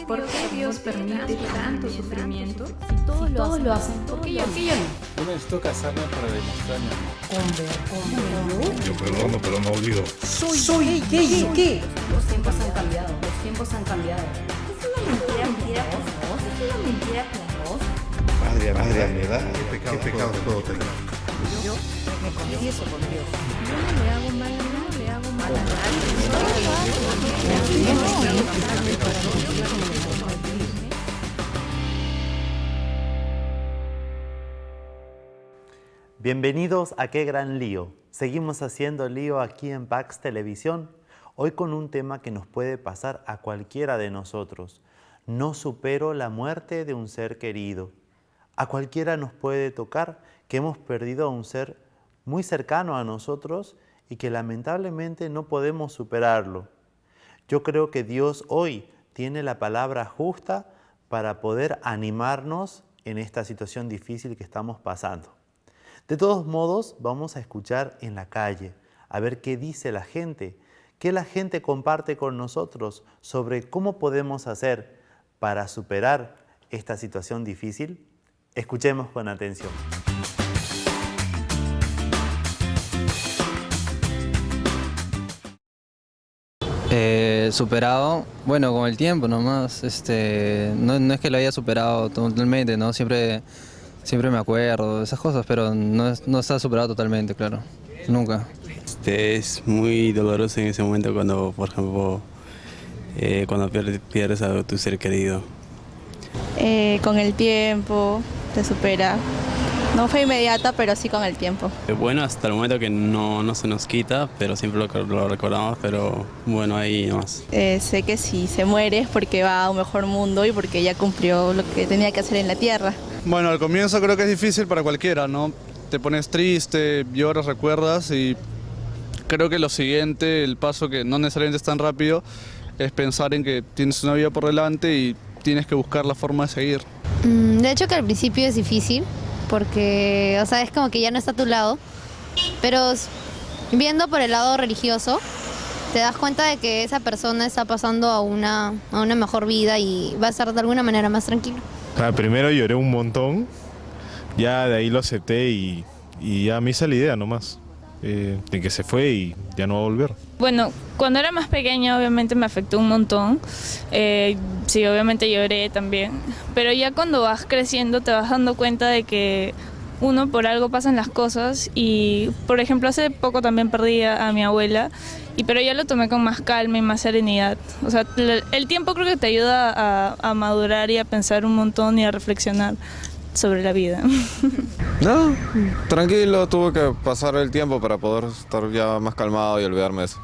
¿Por qué Dios permite tanto sufrimiento? Si todos lo hacen, ¿por qué yo no? Yo necesito casarme para demostrar mi amor. Yo perdono, pero no olvido. Soy gay. ¿Qué? Los tiempos han cambiado, los tiempos han cambiado. Es una mentira piadosa, es una mentira piadosa. Madre, ¿verdad? ¿Qué pecado todo tengo? Yo me confieso con Dios. Yo no le hago mal a nadie. Bienvenidos a Qué Gran Lío. Seguimos haciendo lío aquí en Pax Televisión, hoy con un tema que nos puede pasar a cualquiera de nosotros. No supero la muerte de un ser querido. A cualquiera nos puede tocar que hemos perdido a un ser muy cercano a nosotros y que lamentablemente no podemos superarlo. Yo creo que Dios hoy tiene la palabra justa para poder animarnos en esta situación difícil que estamos pasando. De todos modos, vamos a escuchar en la calle, a ver qué dice la gente, qué la gente comparte con nosotros sobre cómo podemos hacer para superar esta situación difícil. Escuchemos con atención. Superado, bueno, con el tiempo nomás, no es que lo haya superado totalmente, ¿no? Siempre me acuerdo de esas cosas, pero no está superado totalmente, claro, nunca. Es muy doloroso en ese momento cuando, por ejemplo, cuando pierdes a tu ser querido. Con el tiempo te supera. No fue inmediata, pero sí con el tiempo. Bueno, hasta el momento que no se nos quita, pero siempre lo recordamos, pero bueno, ahí nomás. Sé que si se muere es porque va a un mejor mundo y porque ya cumplió lo que tenía que hacer en la tierra. Bueno, al comienzo creo que es difícil para cualquiera, ¿no? Te pones triste, lloras, recuerdas y creo que lo siguiente, el paso que no necesariamente es tan rápido, es pensar en que tienes una vida por delante y tienes que buscar la forma de seguir. De hecho que al principio es difícil porque, o sea, es como que ya no está a tu lado, pero viendo por el lado religioso, te das cuenta de que esa persona está pasando a una mejor vida y va a estar de alguna manera más tranquilo. Primero lloré un montón, ya de ahí lo acepté y ya me hice la idea nomás, de que se fue y ya no va a volver. Bueno, cuando era más pequeña obviamente me afectó un montón, sí, obviamente lloré también, pero ya cuando vas creciendo te vas dando cuenta de que uno por algo pasan las cosas y, por ejemplo, hace poco también perdí a mi abuela, pero ya lo tomé con más calma y más serenidad. O sea, el tiempo creo que te ayuda a madurar y a pensar un montón y a reflexionar sobre la vida. No, tranquilo, tuve que pasar el tiempo para poder estar ya más calmado y olvidarme de eso.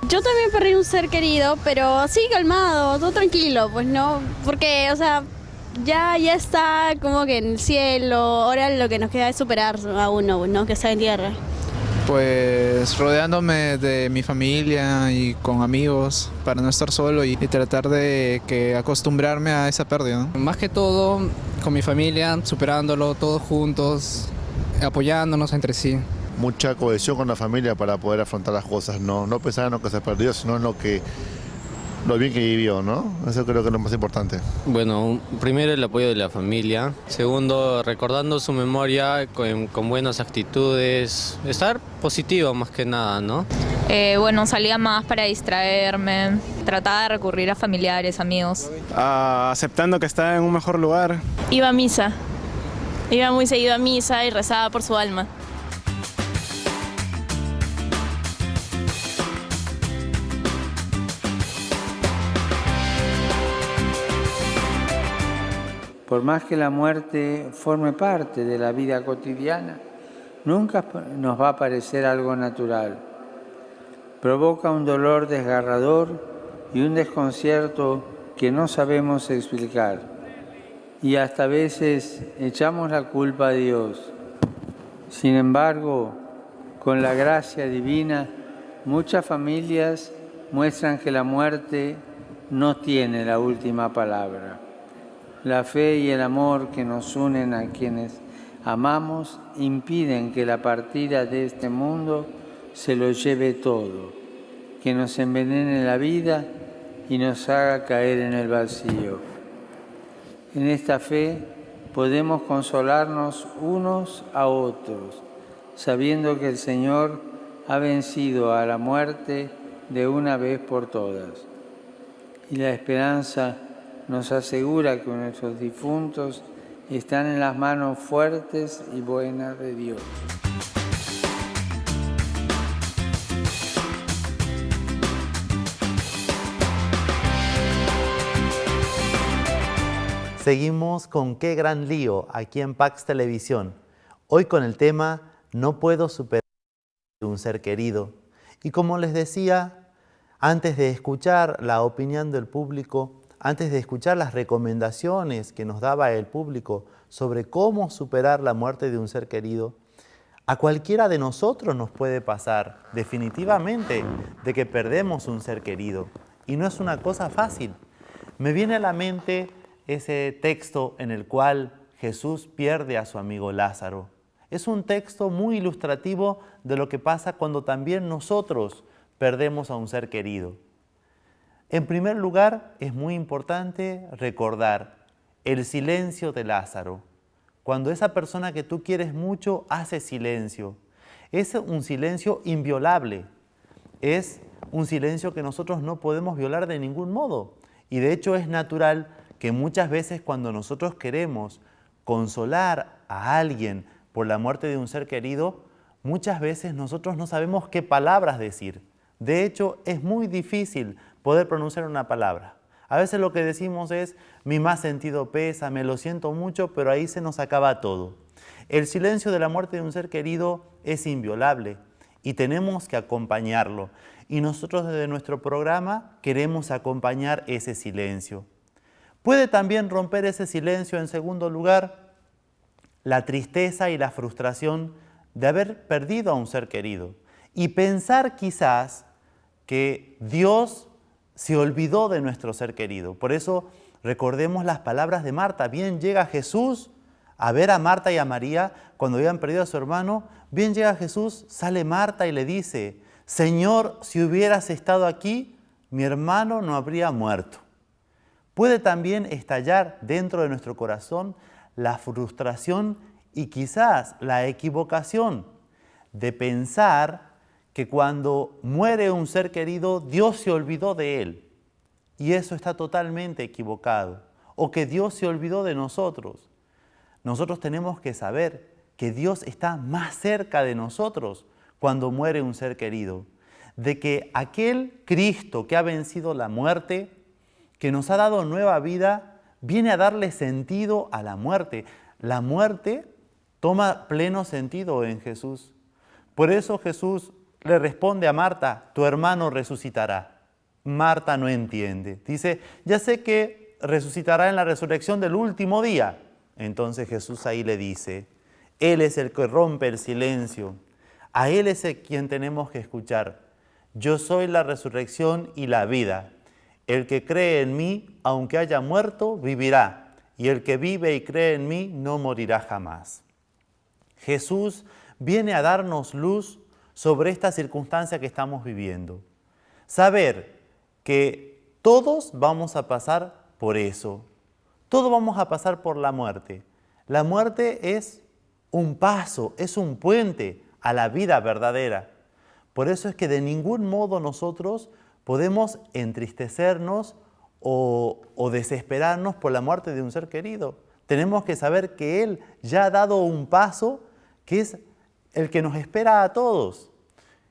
Yo también perdí un ser querido, pero sí calmado, todo tranquilo, pues no, porque, o sea, ya está como que en el cielo, ahora lo que nos queda es superar a uno, ¿no? Que está en tierra. Pues rodeándome de mi familia y con amigos para no estar solo y tratar de acostumbrarme a esa pérdida, ¿no? Más que todo con mi familia, superándolo todos juntos, apoyándonos entre sí. Mucha cohesión con la familia para poder afrontar las cosas, no pensar en lo que se perdió, sino en lo bien que vivió, ¿no? Eso creo que es lo más importante. Bueno, primero el apoyo de la familia. Segundo, recordando su memoria con buenas actitudes. Estar positivo más que nada, ¿no? Bueno, salía más para distraerme, trataba de recurrir a familiares, amigos. Aceptando que está en un mejor lugar. Iba a misa, iba muy seguido a misa y rezaba por su alma. Por más que la muerte forme parte de la vida cotidiana, nunca nos va a parecer algo natural. Provoca un dolor desgarrador y un desconcierto que no sabemos explicar. Y hasta a veces echamos la culpa a Dios. Sin embargo, con la gracia divina, muchas familias muestran que la muerte no tiene la última palabra. La fe y el amor que nos unen a quienes amamos impiden que la partida de este mundo se lo lleve todo, que nos envenene la vida y nos haga caer en el vacío. En esta fe podemos consolarnos unos a otros, sabiendo que el Señor ha vencido a la muerte de una vez por todas. Y la esperanza nos asegura que nuestros difuntos están en las manos fuertes y buenas de Dios. Seguimos con Qué Gran Lío aquí en Pax Televisión. Hoy con el tema No puedo superar un ser querido. Y como les decía, antes de escuchar la opinión del público, antes de escuchar las recomendaciones que nos daba el público sobre cómo superar la muerte de un ser querido, a cualquiera de nosotros nos puede pasar definitivamente de que perdemos un ser querido. Y no es una cosa fácil. Me viene a la mente ese texto en el cual Jesús pierde a su amigo Lázaro. Es un texto muy ilustrativo de lo que pasa cuando también nosotros perdemos a un ser querido. En primer lugar, es muy importante recordar el silencio de Lázaro. Cuando esa persona que tú quieres mucho hace silencio, es un silencio inviolable. Es un silencio que nosotros no podemos violar de ningún modo. Y de hecho es natural que muchas veces cuando nosotros queremos consolar a alguien por la muerte de un ser querido, muchas veces nosotros no sabemos qué palabras decir. De hecho, es muy difícil poder pronunciar una palabra. A veces lo que decimos es, mi más sentido pésame, lo siento mucho, pero ahí se nos acaba todo. El silencio de la muerte de un ser querido es inviolable y tenemos que acompañarlo. Y nosotros desde nuestro programa queremos acompañar ese silencio. Puede también romper ese silencio, en segundo lugar, la tristeza y la frustración de haber perdido a un ser querido y pensar quizás que Dios se olvidó de nuestro ser querido. Por eso recordemos las palabras de Marta. Bien llega Jesús a ver a Marta y a María cuando habían perdido a su hermano. Bien llega Jesús, sale Marta y le dice, Señor, si hubieras estado aquí, mi hermano no habría muerto. Puede también estallar dentro de nuestro corazón la frustración y quizás la equivocación de pensar que cuando muere un ser querido, Dios se olvidó de él. Y eso está totalmente equivocado. O que Dios se olvidó de nosotros. Nosotros tenemos que saber que Dios está más cerca de nosotros cuando muere un ser querido. De que aquel Cristo que ha vencido la muerte, que nos ha dado nueva vida, viene a darle sentido a la muerte. La muerte toma pleno sentido en Jesús. Por eso Jesús le responde a Marta, tu hermano resucitará. Marta no entiende. Dice, ya sé que resucitará en la resurrección del último día. Entonces Jesús ahí le dice, Él es el que rompe el silencio. A Él es el quien tenemos que escuchar. Yo soy la resurrección y la vida. El que cree en mí, aunque haya muerto, vivirá. Y el que vive y cree en mí, no morirá jamás. Jesús viene a darnos luz sobre esta circunstancia que estamos viviendo. Saber que todos vamos a pasar por eso. Todos vamos a pasar por la muerte. La muerte es un paso, es un puente a la vida verdadera. Por eso es que de ningún modo nosotros podemos entristecernos o desesperarnos por la muerte de un ser querido. Tenemos que saber que Él ya ha dado un paso que es el que nos espera a todos.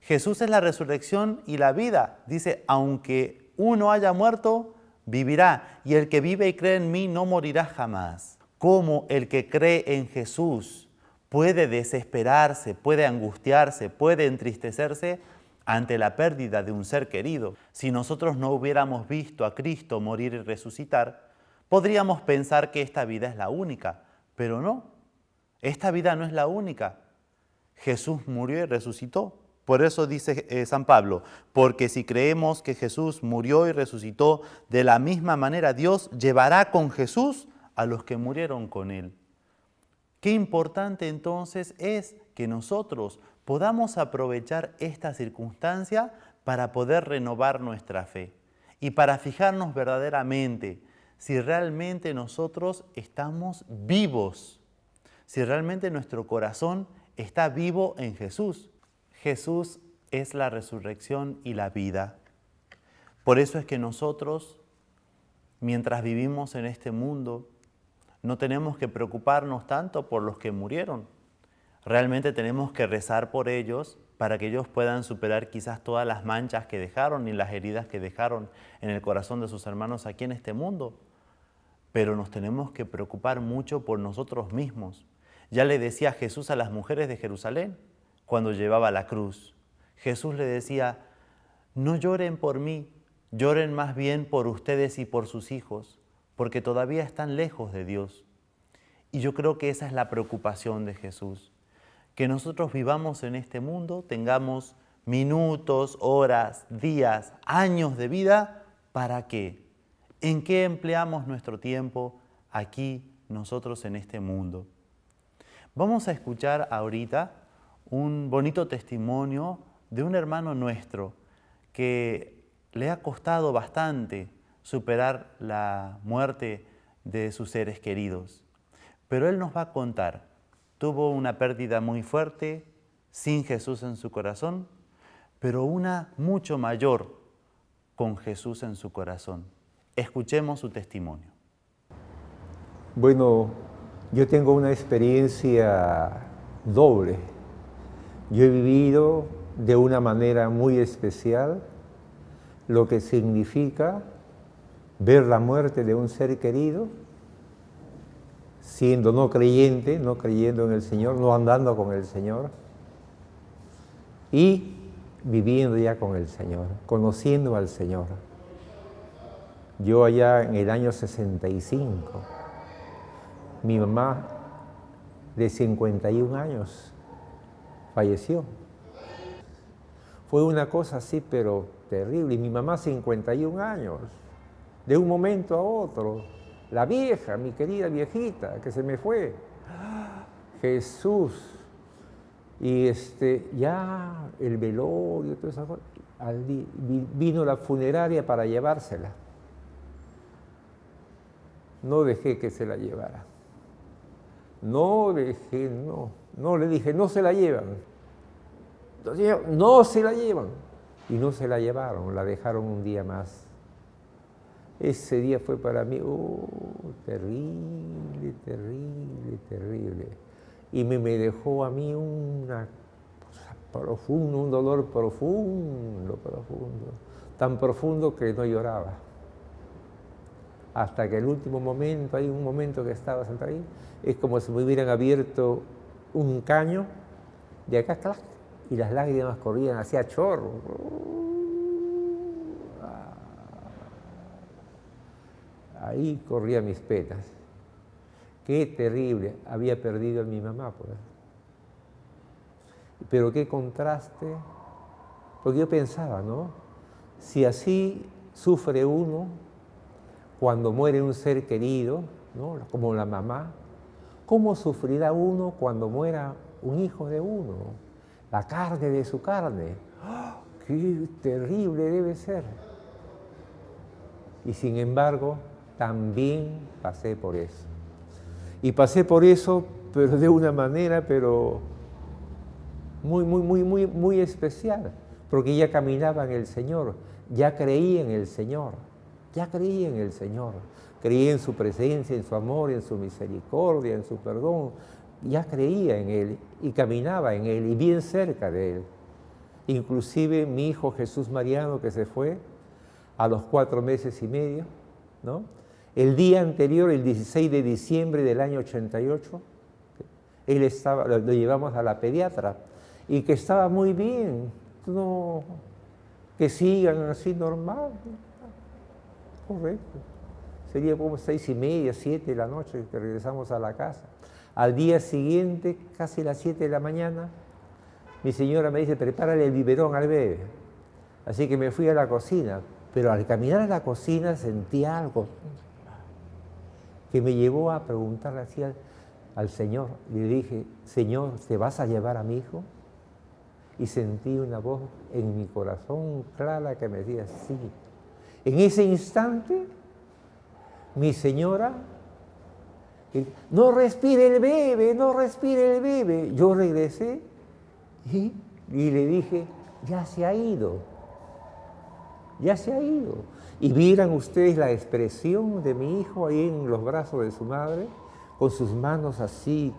Jesús es la resurrección y la vida. Dice, aunque uno haya muerto, vivirá. Y el que vive y cree en mí no morirá jamás. ¿Cómo el que cree en Jesús puede desesperarse, puede angustiarse, puede entristecerse ante la pérdida de un ser querido? Si nosotros no hubiéramos visto a Cristo morir y resucitar, podríamos pensar que esta vida es la única, pero no. Esta vida no es la única. Jesús murió y resucitó. Por eso dice San Pablo, porque si creemos que Jesús murió y resucitó, de la misma manera Dios llevará con Jesús a los que murieron con Él. Qué importante entonces es que nosotros podamos aprovechar esta circunstancia para poder renovar nuestra fe y para fijarnos verdaderamente si realmente nosotros estamos vivos, si realmente nuestro corazón está vivo en Jesús. Jesús es la resurrección y la vida. Por eso es que nosotros, mientras vivimos en este mundo, no tenemos que preocuparnos tanto por los que murieron. Realmente tenemos que rezar por ellos para que ellos puedan superar quizás todas las manchas que dejaron y las heridas que dejaron en el corazón de sus hermanos aquí en este mundo. Pero nos tenemos que preocupar mucho por nosotros mismos. Ya le decía Jesús a las mujeres de Jerusalén cuando llevaba la cruz. Jesús le decía, no lloren por mí, lloren más bien por ustedes y por sus hijos, porque todavía están lejos de Dios. Y yo creo que esa es la preocupación de Jesús, que nosotros vivamos en este mundo, tengamos minutos, horas, días, años de vida, ¿para qué? ¿En qué empleamos nuestro tiempo aquí nosotros en este mundo? Vamos a escuchar ahorita un bonito testimonio de un hermano nuestro que le ha costado bastante superar la muerte de sus seres queridos. Pero él nos va a contar, tuvo una pérdida muy fuerte, sin Jesús en su corazón, pero una mucho mayor con Jesús en su corazón. Escuchemos su testimonio. Bueno, yo tengo una experiencia doble. Yo he vivido de una manera muy especial lo que significa ver la muerte de un ser querido, siendo no creyente, no creyendo en el Señor, no andando con el Señor, y viviendo ya con el Señor, conociendo al Señor. Yo allá en el año 65, mi mamá de 51 años falleció. Fue una cosa así, pero terrible. Y mi mamá 51 años, de un momento a otro. La vieja, mi querida viejita, que se me fue. Jesús. Y ya el velorio, toda esa cosa. Vino la funeraria para llevársela. No dejé que se la llevara. No dejé, no le dije, no se la llevan. Entonces, no se la llevan. Y no se la llevaron, la dejaron un día más. Ese día fue para mí, terrible, terrible, terrible. Y me dejó a mí una cosa profunda, un dolor profundo, profundo. Tan profundo que no lloraba. Hasta que el último momento, hay un momento que estaba sentado ahí, es como si me hubieran abierto un caño de acá, clac, y las lágrimas corrían, hacía chorro. Ahí corrían mis penas. Qué terrible, había perdido a mi mamá, pues. Pero qué contraste, porque yo pensaba, ¿no? Si así sufre uno cuando muere un ser querido, ¿no? Como la mamá, ¿cómo sufrirá uno cuando muera un hijo de uno? La carne de su carne. ¡Oh, qué terrible debe ser! Y sin embargo, también pasé por eso. Y pasé por eso, pero de una manera, muy especial, porque ya caminaba en el Señor, ya creía en el Señor, ya creía en el Señor, creía en su presencia, en su amor, en su misericordia, en su perdón, ya creía en Él y caminaba en Él y bien cerca de Él. Inclusive mi hijo Jesús Mariano, que se fue a los 4 meses y medio, ¿no? El día anterior, el 16 de diciembre del año 88, lo llevamos a la pediatra y que estaba muy bien, no, que sigan así normal, correcto. Sería como 6:30, 7 de la noche que regresamos a la casa. Al día siguiente, casi las 7 de la mañana, mi señora me dice, prepárale el biberón al bebé. Así que me fui a la cocina, pero al caminar a la cocina sentí algo que me llevó a preguntarle así al Señor. Le dije, Señor, ¿te vas a llevar a mi hijo? Y sentí una voz en mi corazón clara que me decía, sí. En ese instante Mi señora, no respire el bebé, no respire el bebé. Yo regresé y le dije, ya se ha ido, ya se ha ido. Y vieran ustedes la expresión de mi hijo ahí en los brazos de su madre, con sus manos así,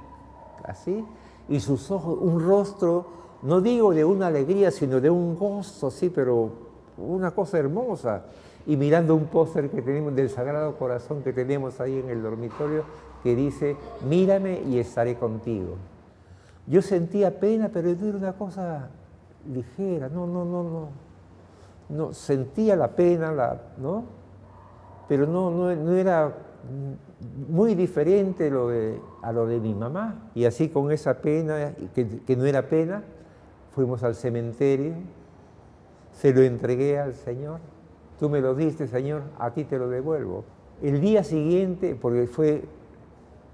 así, y sus ojos, un rostro, no digo de una alegría, sino de un gozo, sí, pero una cosa hermosa. Y mirando un póster que tenemos del Sagrado Corazón que tenemos ahí en el dormitorio, que dice, mírame y estaré contigo. Yo sentía pena, pero no era una cosa ligera, no, sentía la pena, ¿no? Pero no era muy diferente a lo de mi mamá. Y así con esa pena, que no era pena, fuimos al cementerio, se lo entregué al Señor. Tú me lo diste, Señor, a ti te lo devuelvo. El día siguiente, porque fue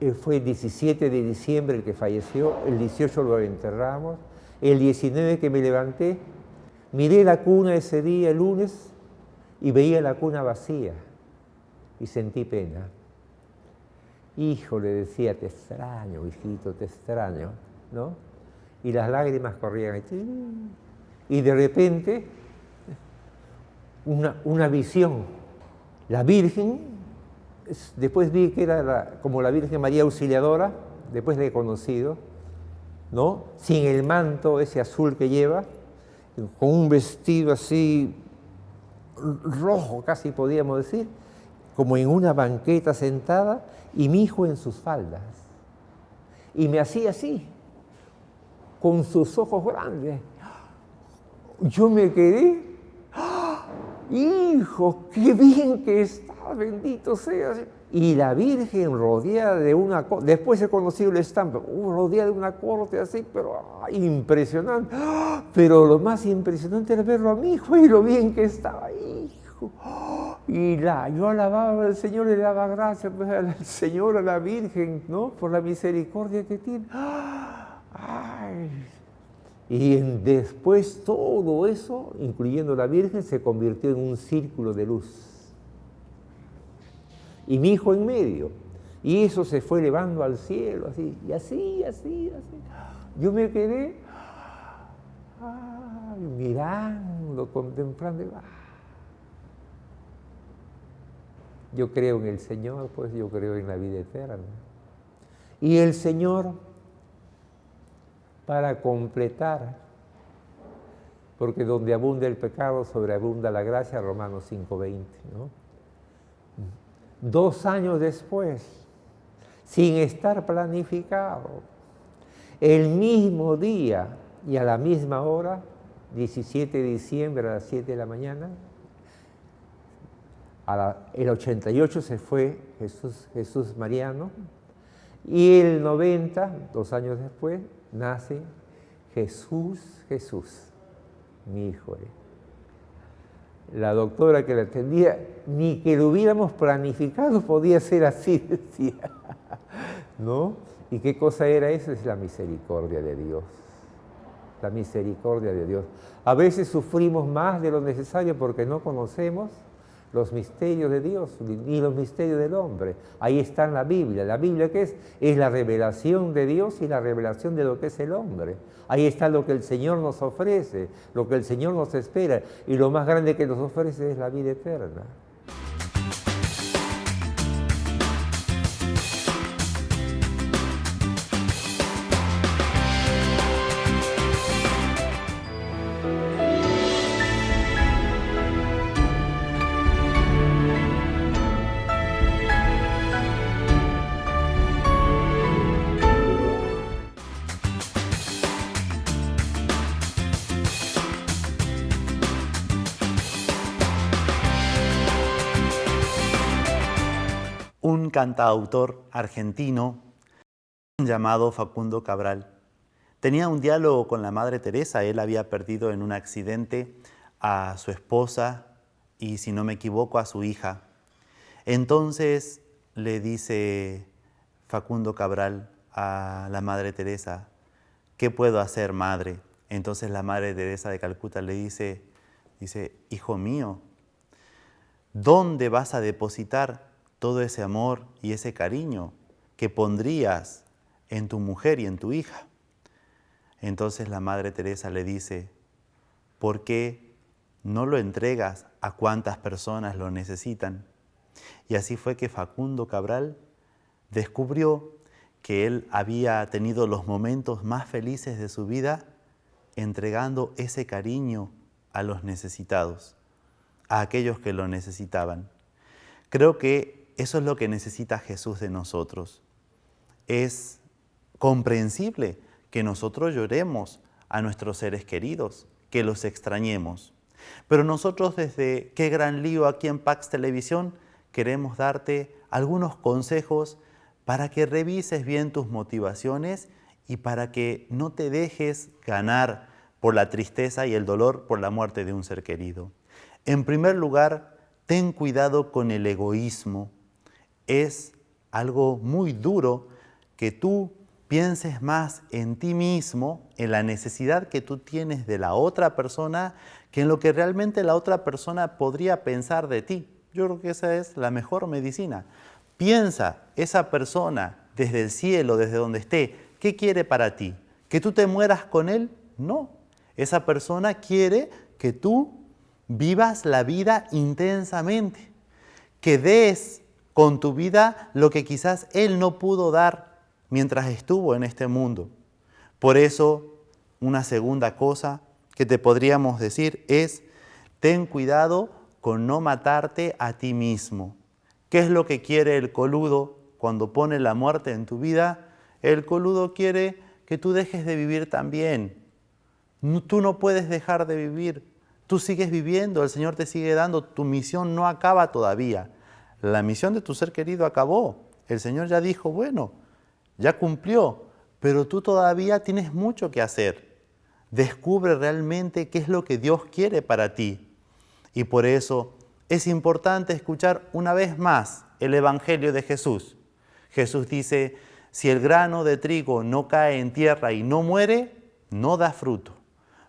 el 17 de diciembre el que falleció, el 18 lo enterramos, el 19 que me levanté, miré la cuna ese día, el lunes, y veía la cuna vacía, y sentí pena. Hijo, le decía, te extraño, hijito, te extraño, ¿no? Y las lágrimas corrían, y de repente, una visión. La Virgen, después vi que era como la Virgen María Auxiliadora, después la he conocido, ¿no? Sin el manto ese azul que lleva, con un vestido así rojo, casi podríamos decir, como en una banqueta sentada, y mi hijo en sus faldas. Y me hacía así, con sus ojos grandes. Yo me quedé, hijo, qué bien que está, bendito seas. Y la Virgen rodeada de una corte, después he conocido el estampa, rodeada de una corte así, pero impresionante. Pero lo más impresionante era verlo a mi hijo y lo bien que estaba, hijo. Y yo alababa al Señor, le daba gracias pues, al Señor, a la Virgen, ¿no? Por la misericordia que tiene. Ay. Y después todo eso, incluyendo la Virgen, se convirtió en un círculo de luz. Y mi hijo en medio. Y eso se fue elevando al cielo, así, y así, así, así. Yo me quedé mirando, contemplando. Yo creo en el Señor, pues yo creo en la vida eterna. Y el Señor, para completar, porque donde abunda el pecado, sobreabunda la gracia, Romanos 5:20, ¿no? 2 años después, sin estar planificado, el mismo día y a la misma hora, 17 de diciembre a las 7 de la mañana, el 88 se fue Jesús Mariano, y el 90, 2 años después, nace Jesús, mi hijo. La doctora que la atendía, ni que lo hubiéramos planificado podía ser así, decía, ¿no? ¿Y qué cosa era eso? Es la misericordia de Dios, la misericordia de Dios. A veces sufrimos más de lo necesario porque no conocemos los misterios de Dios ni los misterios del hombre. Ahí está en la Biblia. ¿La Biblia qué es? Es la revelación de Dios y la revelación de lo que es el hombre. Ahí está lo que el Señor nos ofrece, lo que el Señor nos espera, y lo más grande que nos ofrece es la vida eterna. Un cantautor argentino llamado Facundo Cabral tenía un diálogo con la Madre Teresa. Él había perdido en un accidente a su esposa y, si no me equivoco, a su hija. Entonces le dice Facundo Cabral a la Madre Teresa, ¿qué puedo hacer, Madre? Entonces la Madre Teresa de Calcuta le dice, hijo mío, ¿dónde vas a depositar todo ese amor y ese cariño que pondrías en tu mujer y en tu hija. Entonces la Madre Teresa le dice, ¿por qué no lo entregas a cuantas personas lo necesitan? Y así fue que Facundo Cabral descubrió que él había tenido los momentos más felices de su vida entregando ese cariño a los necesitados, a aquellos que lo necesitaban. Creo que eso es lo que necesita Jesús de nosotros. Es comprensible que nosotros lloremos a nuestros seres queridos, que los extrañemos. Pero nosotros desde Qué Gran Lío aquí en Pax Televisión queremos darte algunos consejos para que revises bien tus motivaciones y para que no te dejes ganar por la tristeza y el dolor por la muerte de un ser querido. En primer lugar, ten cuidado con el egoísmo. Es algo muy duro que tú pienses más en ti mismo, en la necesidad que tú tienes de la otra persona, que en lo que realmente la otra persona podría pensar de ti. Yo creo que esa es la mejor medicina. Piensa esa persona desde el cielo, desde donde esté, ¿qué quiere para ti? ¿Que tú te mueras con él? No. Esa persona quiere que tú vivas la vida intensamente, que des con tu vida lo que quizás él no pudo dar mientras estuvo en este mundo. Por eso, una segunda cosa que te podríamos decir es, ten cuidado con no matarte a ti mismo. ¿Qué es lo que quiere el coludo cuando pone la muerte en tu vida? El coludo quiere que tú dejes de vivir también. Tú no puedes dejar de vivir. Tú sigues viviendo, el Señor te sigue dando, tu misión no acaba todavía. La misión de tu ser querido acabó. El Señor ya dijo, bueno, ya cumplió, pero tú todavía tienes mucho que hacer. Descubre realmente qué es lo que Dios quiere para ti. Y por eso es importante escuchar una vez más el Evangelio de Jesús. Jesús dice, si el grano de trigo no cae en tierra y no muere, no da fruto.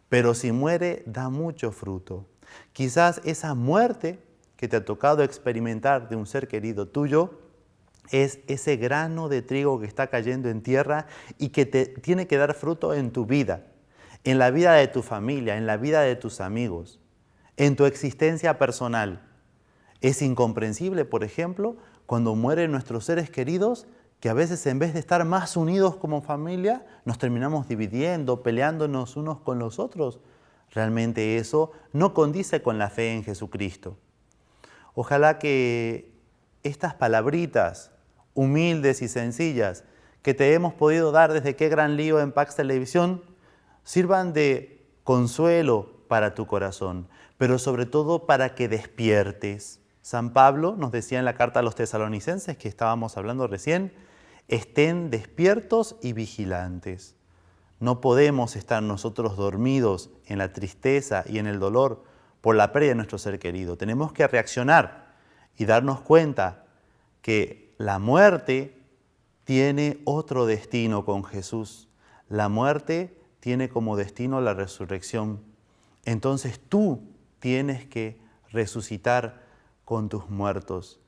Pero si muere, da mucho fruto. Quizás esa muerte que te ha tocado experimentar de un ser querido tuyo es ese grano de trigo que está cayendo en tierra y que te tiene que dar fruto en tu vida, en la vida de tu familia, en la vida de tus amigos, en tu existencia personal. Es incomprensible, por ejemplo, cuando mueren nuestros seres queridos, que a veces en vez de estar más unidos como familia, nos terminamos dividiendo, peleándonos unos con los otros. Realmente eso no condice con la fe en Jesucristo. Ojalá que estas palabritas humildes y sencillas que te hemos podido dar desde Qué Gran Lío en Pax Televisión sirvan de consuelo para tu corazón, pero sobre todo para que despiertes. San Pablo nos decía en la carta a los tesalonicenses que estábamos hablando recién, estén despiertos y vigilantes. No podemos estar nosotros dormidos en la tristeza y en el dolor por la pérdida de nuestro ser querido. Tenemos que reaccionar y darnos cuenta que la muerte tiene otro destino con Jesús. La muerte tiene como destino la resurrección. Entonces tú tienes que resucitar con tus muertos.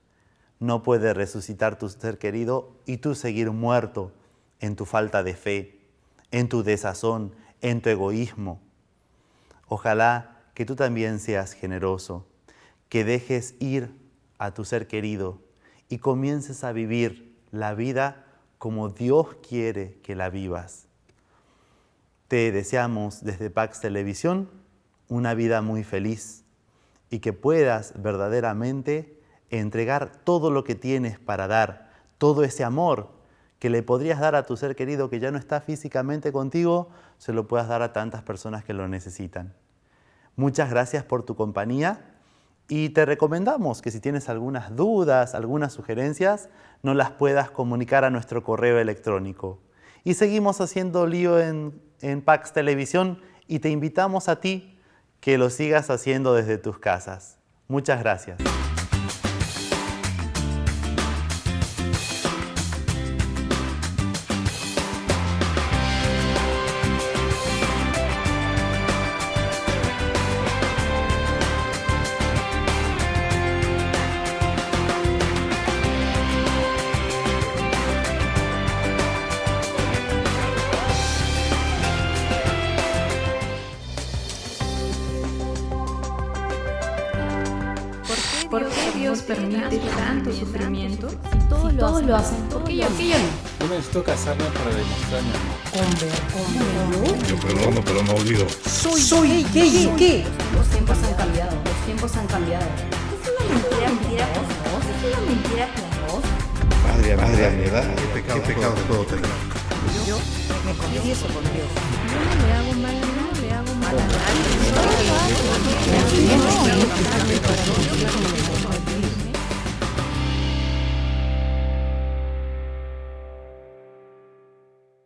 No puede resucitar tu ser querido y tú seguir muerto en tu falta de fe, en tu desazón, en tu egoísmo. Ojalá que tú también seas generoso, que dejes ir a tu ser querido y comiences a vivir la vida como Dios quiere que la vivas. Te deseamos desde Pax Televisión una vida muy feliz y que puedas verdaderamente entregar todo lo que tienes para dar, todo ese amor que le podrías dar a tu ser querido que ya no está físicamente contigo, se lo puedas dar a tantas personas que lo necesitan. Muchas gracias por tu compañía y te recomendamos que si tienes algunas dudas, algunas sugerencias, nos las puedas comunicar a nuestro correo electrónico. Y seguimos haciendo lío en Pax Televisión y te invitamos a ti que lo sigas haciendo desde tus casas. Muchas gracias. Dios permite tanto sufrimiento? Si todos lo hacen, ¿por qué yo no? Yo necesito casarme para demostrar mi amor. Yo perdono, pero no olvido. Soy gay. Los tiempos han cambiado, los tiempos han cambiado. Es una mentira piadosa, es una mentira piadosa. Madre, ¿verdad? ¿Qué pecado todo tengo? Yo me confieso con Dios. No le hago mal a nadie.